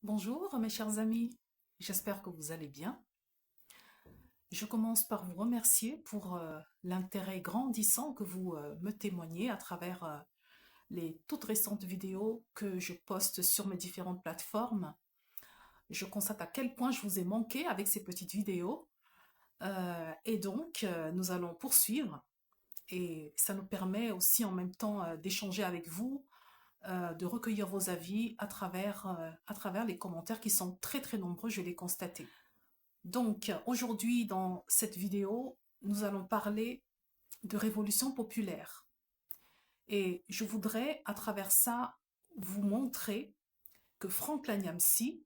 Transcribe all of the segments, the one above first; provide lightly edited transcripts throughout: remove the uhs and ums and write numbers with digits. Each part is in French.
Bonjour mes chers amis, j'espère que vous allez bien. Je commence par vous remercier pour l'intérêt grandissant que vous me témoignez à travers les toutes récentes vidéos que je poste sur mes différentes plateformes. Je constate à quel point je vous ai manqué avec ces petites vidéos et donc nous allons poursuivre et ça nous permet aussi en même temps d'échanger avec vous, de recueillir vos avis à travers les commentaires qui sont très très nombreux, je l'ai constaté. Donc, aujourd'hui, dans cette vidéo, nous allons parler de révolution populaire. Et je voudrais, à travers ça, vous montrer que Franklin Nyamsi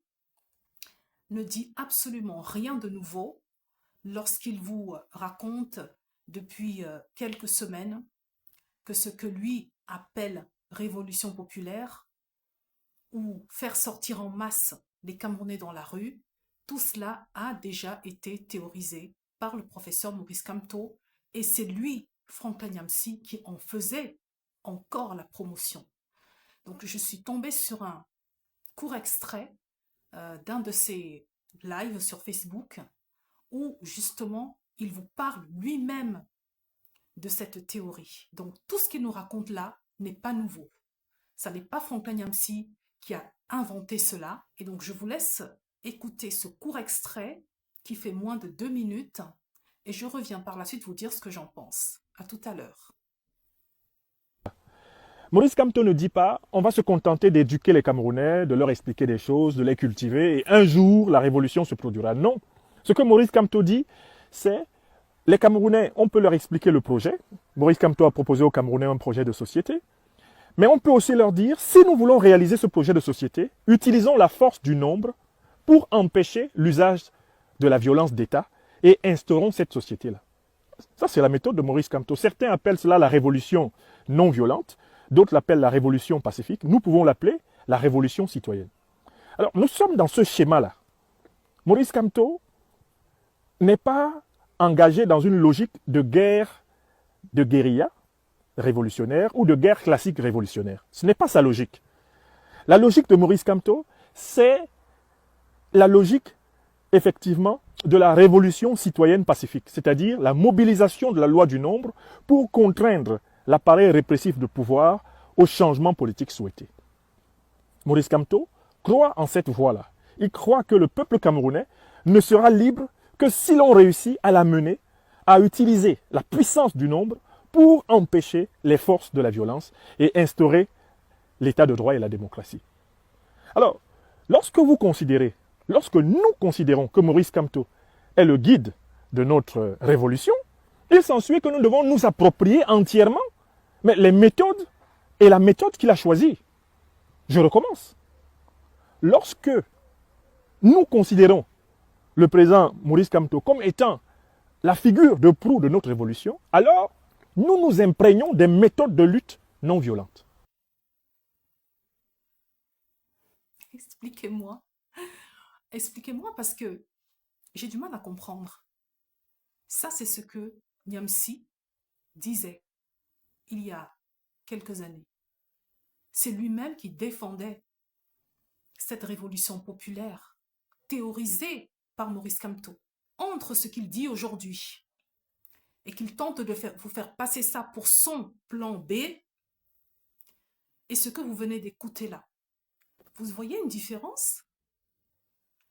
ne dit absolument rien de nouveau lorsqu'il vous raconte depuis quelques semaines que ce que lui appelle révolution populaire ou faire sortir en masse les Camerounais dans la rue, tout cela a déjà été théorisé par le professeur Maurice Kamto et c'est lui, Franklin Nyamsi, qui en faisait encore la promotion. Donc je suis tombée sur un court extrait d'un de ses lives sur Facebook où justement il vous parle lui-même de cette théorie. Donc tout ce qu'il nous raconte là n'est pas nouveau. Ça n'est pas Franklin Nyamsi qui a inventé cela. Et donc, je vous laisse écouter ce court extrait qui fait moins de 2 minutes et je reviens par la suite vous dire ce que j'en pense. À tout à l'heure. Maurice Kamto ne dit pas on va se contenter d'éduquer les Camerounais, de leur expliquer des choses, de les cultiver et un jour la révolution se produira. Non. Ce que Maurice Kamto dit, c'est les Camerounais, on peut leur expliquer le projet. Maurice Kamto a proposé aux Camerounais un projet de société. Mais on peut aussi leur dire si nous voulons réaliser ce projet de société, utilisons la force du nombre pour empêcher l'usage de la violence d'État et instaurons cette société-là. Ça, c'est la méthode de Maurice Kamto. Certains appellent cela la révolution non violente, d'autres l'appellent la révolution pacifique. Nous pouvons l'appeler la révolution citoyenne. Alors, nous sommes dans ce schéma-là. Maurice Kamto n'est pas engagé dans une logique de guerre de guérilla révolutionnaire ou de guerre classique révolutionnaire. Ce n'est pas sa logique. La logique de Maurice Kamto, c'est la logique, effectivement, de la révolution citoyenne pacifique, c'est-à-dire la mobilisation de la loi du nombre pour contraindre l'appareil répressif de pouvoir au changement politique souhaité. Maurice Kamto croit en cette voie-là. Il croit que le peuple camerounais ne sera libre que si l'on réussit à la mener, à utiliser la puissance du nombre pour empêcher les forces de la violence et instaurer l'état de droit et la démocratie. Alors, lorsque nous considérons que Maurice Kamto est le guide de notre révolution, il s'ensuit que nous devons nous approprier entièrement mais les méthodes et la méthode qu'il a choisie. Je recommence. Lorsque nous considérons le président Maurice Kamto comme étant la figure de proue de notre révolution, alors nous nous imprégnons des méthodes de lutte non violentes. Expliquez-moi. Expliquez-moi parce que j'ai du mal à comprendre. Ça, c'est ce que Nyamsi disait il y a quelques années. C'est lui-même qui défendait cette révolution populaire, théorisée par Maurice Kamto. Entre ce qu'il dit aujourd'hui et qu'il tente de vous faire passer ça pour son plan B et ce que vous venez d'écouter là. Vous voyez une différence?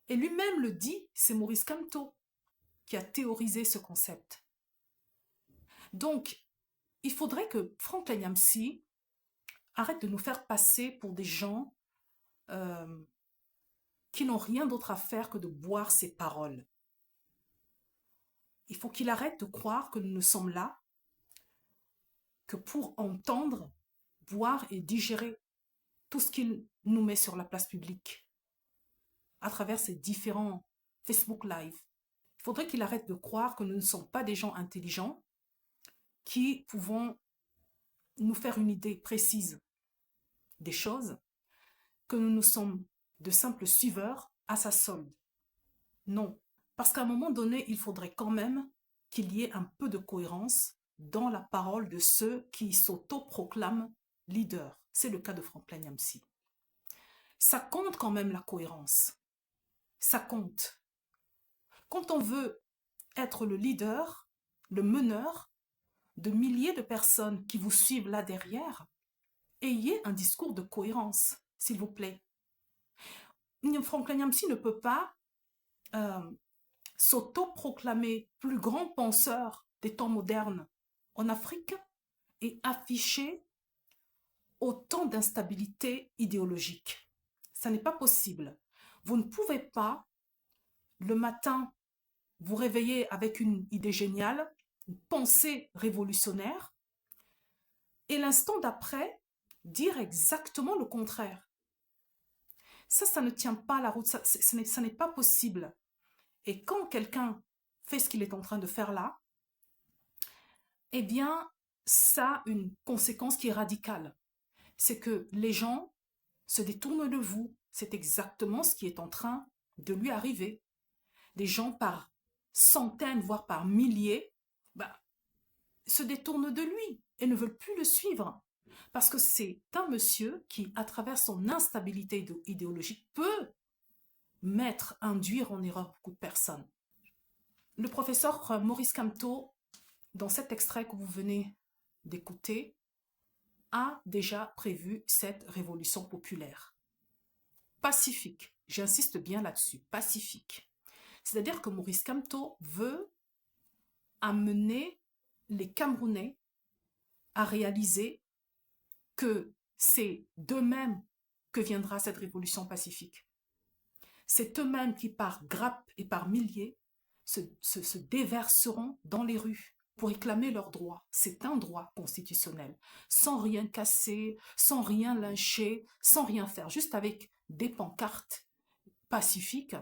Et lui-même le dit, c'est Maurice Kamto qui a théorisé ce concept. Donc, il faudrait que Franklin Nyamsi arrête de nous faire passer pour des gens euh, qui n'ont rien d'autre à faire que de boire ses paroles. Il faut qu'il arrête de croire que nous ne sommes là que pour entendre, boire et digérer tout ce qu'il nous met sur la place publique à travers ces différents Facebook Live. Il faudrait qu'il arrête de croire que nous ne sommes pas des gens intelligents qui pouvons nous faire une idée précise des choses, que nous sommes de simples suiveurs à sa solde. Non, parce qu'à un moment donné, il faudrait quand même qu'il y ait un peu de cohérence dans la parole de ceux qui s'autoproclament leaders. C'est le cas de Franklin Nyamsi. ça compte quand même la cohérence. Ça compte. Quand on veut être le leader, le meneur de milliers de personnes qui vous suivent là derrière, ayez un discours de cohérence, s'il vous plaît. Franklin Nyamsi ne peut pas s'auto-proclamer plus grand penseur des temps modernes en Afrique et afficher autant d'instabilité idéologique. Ça n'est pas possible. Vous ne pouvez pas, le matin, vous réveiller avec une idée géniale, une pensée révolutionnaire, et l'instant d'après, dire exactement le contraire. Ça ne tient pas la route, ça n'est pas possible. Et quand quelqu'un fait ce qu'il est en train de faire là, eh bien, ça a une conséquence qui est radicale. C'est que les gens se détournent de vous. C'est exactement ce qui est en train de lui arriver. Des gens par centaines, voire par milliers, se détournent de lui et ne veulent plus le suivre. Parce que c'est un monsieur qui, à travers son instabilité idéologique, peut induire en erreur beaucoup de personnes. Le professeur Maurice Kamto, dans cet extrait que vous venez d'écouter, a déjà prévu cette révolution populaire. Pacifique, j'insiste bien là-dessus, pacifique. C'est-à-dire que Maurice Kamto veut amener les Camerounais à réaliser que c'est d'eux-mêmes que viendra cette révolution pacifique. C'est eux-mêmes qui, par grappes et par milliers, se déverseront dans les rues pour réclamer leurs droits. C'est un droit constitutionnel, sans rien casser, sans rien lyncher, sans rien faire, juste avec des pancartes pacifiques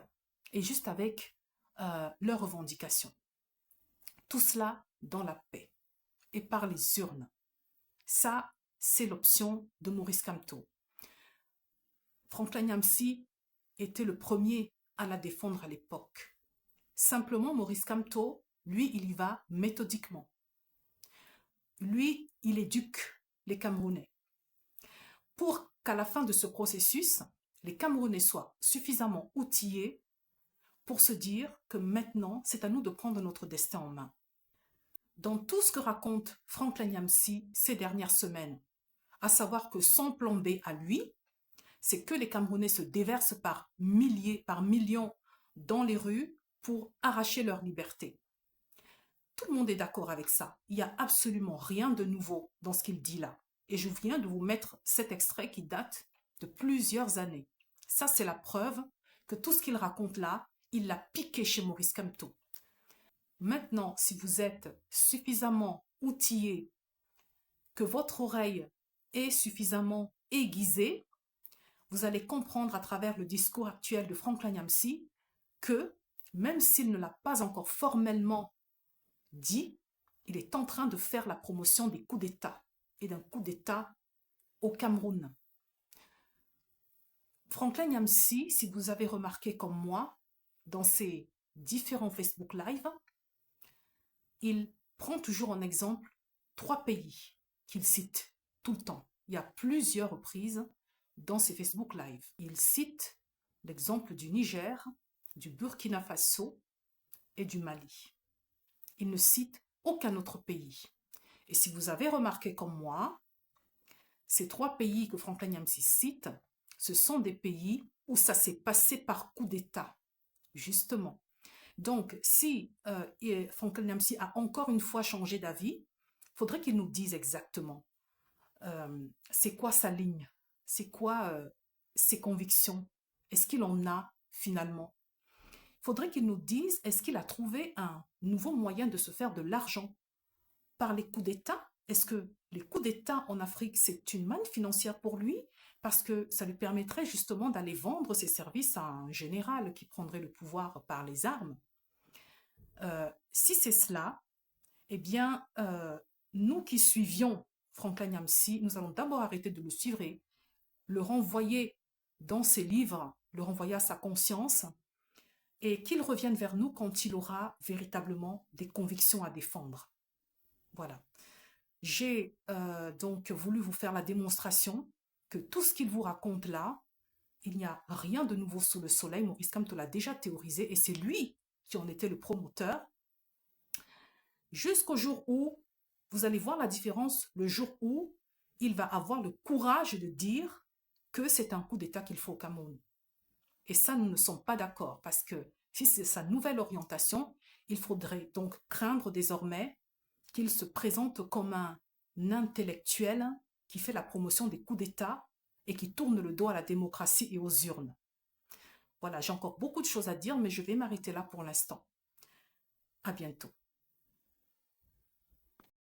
et juste avec leurs revendications. Tout cela dans la paix et par les urnes. Ça, c'est l'option de Maurice Kamto. Franklin Nyamsi était le premier à la défendre à l'époque. Simplement, Maurice Kamto, lui, il y va méthodiquement. Lui, il éduque les Camerounais. Pour qu'à la fin de ce processus, les Camerounais soient suffisamment outillés pour se dire que maintenant, c'est à nous de prendre notre destin en main. Dans tout ce que raconte Franklin Nyamsi ces dernières semaines, à savoir que son plan B à lui, c'est que les Camerounais se déversent par milliers, par millions dans les rues pour arracher leur liberté. Tout le monde est d'accord avec ça. Il n'y a absolument rien de nouveau dans ce qu'il dit là. Et je viens de vous mettre cet extrait qui date de plusieurs années. Ça, c'est la preuve que tout ce qu'il raconte là, il l'a piqué chez Maurice Kamto. Maintenant, si vous êtes suffisamment outillé, que votre oreille est suffisamment aiguisée, vous allez comprendre à travers le discours actuel de Franklin Nyamsi que, même s'il ne l'a pas encore formellement dit, il est en train de faire la promotion des coups d'État et d'un coup d'État au Cameroun. Franklin Nyamsi, si vous avez remarqué comme moi, dans ses différents Facebook Live, il prend toujours en exemple 3 pays qu'il cite tout le temps. Il y a plusieurs reprises dans ses Facebook Live. Il cite l'exemple du Niger, du Burkina Faso et du Mali. Il ne cite aucun autre pays. Et si vous avez remarqué comme moi, ces 3 pays que Franklin Nyamsi cite, ce sont des pays où ça s'est passé par coup d'État, justement. Donc, si Franklin Nyamsi a encore une fois changé d'avis, il faudrait qu'il nous dise exactement c'est quoi sa ligne, c'est quoi ses convictions, est-ce qu'il en a finalement. Il faudrait qu'il nous dise est-ce qu'il a trouvé un nouveau moyen de se faire de l'argent par les coups d'État. Est-ce que les coups d'État en Afrique, c'est une manne financière pour lui parce que ça lui permettrait justement d'aller vendre ses services à un général qui prendrait le pouvoir par les armes. Si c'est cela, eh bien, nous qui suivions Franklin Nyamsi, nous allons d'abord arrêter de le suivre et le renvoyer dans ses livres, le renvoyer à sa conscience et qu'il revienne vers nous quand il aura véritablement des convictions à défendre. Voilà. J'ai donc voulu vous faire la démonstration que tout ce qu'il vous raconte là il n'y a rien de nouveau sous le soleil. Maurice Kamto l'a déjà théorisé et c'est lui qui en était le promoteur. Jusqu'au jour où, vous allez voir la différence, le jour où il va avoir le courage de dire que c'est un coup d'État qu'il faut au Cameroun. Et ça, nous ne sommes pas d'accord parce que si c'est sa nouvelle orientation, il faudrait donc craindre désormais qu'il se présente comme un intellectuel qui fait la promotion des coups d'État et qui tourne le dos à la démocratie et aux urnes. Voilà, j'ai encore beaucoup de choses à dire, mais je vais m'arrêter là pour l'instant. À bientôt.